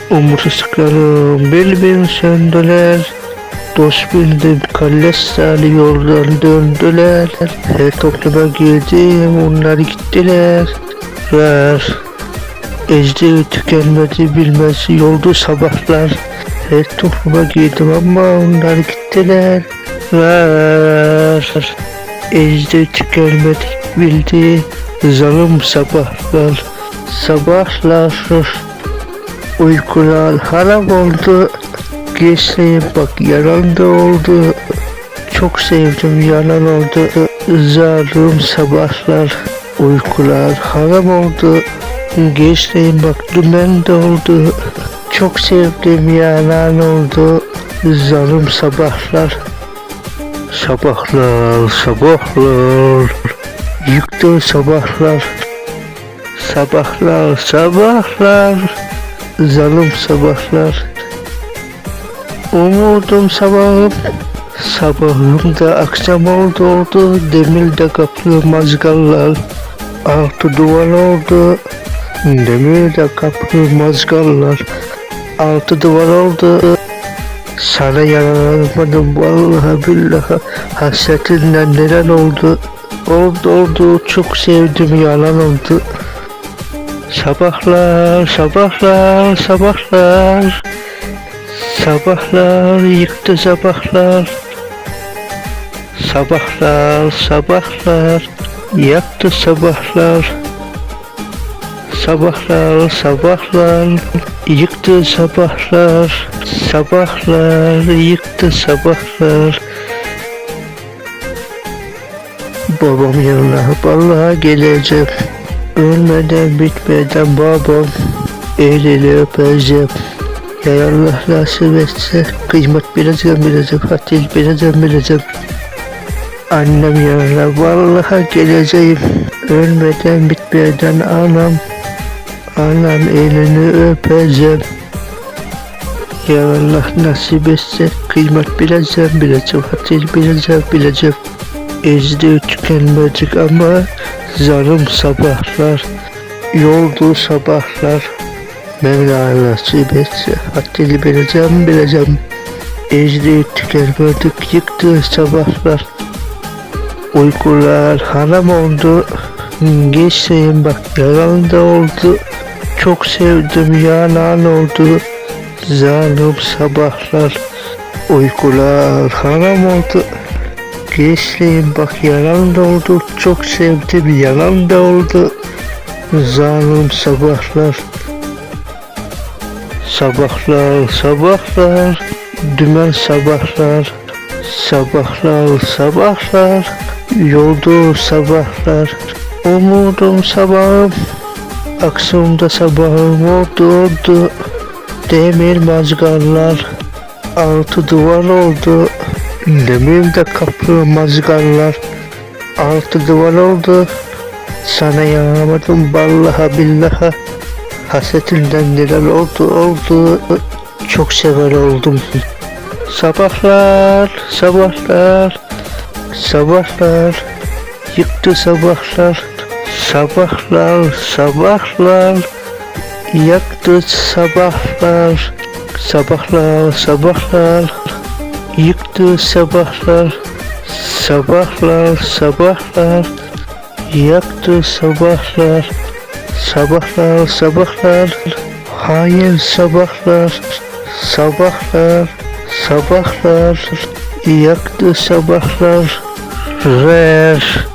Umursadıklarım bir söndüler. Dost bildim kalleşler yoldan döndüler. Her topluma girdim onlar gittiler. Ver. Ecdi tükenmedi bilmez yoldu sabahlar. Her topluma girdim ama onlar gittiler. Ver. Ecdi tükenmedi bildi zalim sabahlar. Sabahlar. Uykular haram oldu. Gençliğim bak yalan da oldu. Çok sevdim yalan oldu. Zalim sabahlar. Uykular haram oldu. Gençliğim bak dümen de oldu. Çok sevdim yalan oldu. Zalim sabahlar. Sabahlar, sabahlar. Yıktı sabahlar. Sabahlar, sabahlar. Zalim sabahlar. Umudum sabahım. Sabahım da akşam oldu. Demirde kaplı mazgallar. Altı duvar oldu. Demirde kaplı mazgallar. Altı duvar oldu. Sana yaranamadım vallahi billahi. Hasretinden neden oldu. Oldu çok sevdim yalan oldu. Sabahlar, sabahlar, sabahlar. Sabahlar yıktı sabahlar. Sabahlar, sabahlar. Yaktı sabahlar. Sabahlar, sabahlar. Yıktı sabahlar. Sabahlar yıktı sabahlar. Babam yanına vallahi geleceğim. Ölmeden bitmeden babam el ele öpeceğim. Ya Allah nasip etse kıymet bileceğim hatil bileceğim. Annem yanına vallahi geleceğim. Ölmeden bitmeden anam elini öpeceğim. Ya Allah nasip etse kıymet bileceğim hatil bileceğim. Ezdi tükenmedik ama zalim sabahlar. Yoldu sabahlar. Mevla nasip etse haddini bileceğim. Ezdi tükenmedik yıktı sabahlar. Uykular haram oldu. Geçtiğim bak yalan da oldu. Çok sevdim yalan oldu. Zalim sabahlar. Uykular haram oldu. Geçtiğim bak yalan da oldu. Çok sevdim yalan da oldu. Zalim sabahlar. Sabahlar, sabahlar. Dümen sabahlar. Sabahlar, sabahlar. Yoldu sabahlar. Umudum sabahım. Aksımda sabahım oldu. Demir mazgallar. Altı duvar oldu. Demirde kapı mazgallar. Altı duvar oldu. Sana yanamadım vallahi billahi. Hasretinden neler oldu. Çok sever oldum. Sabahlar, sabahlar. Sabahlar. Yıktı sabahlar. Sabahlar, sabahlar. Yaktı sabahlar. Sabahlar, sabahlar. Yıktı sabahlar. Sabahlar, sabahlar. Yaktı sabahlar. Sabahlar, sabahlar. Hain sabahlar. Sabahlar, sabahlar. Yaktı sabahlar. Ver.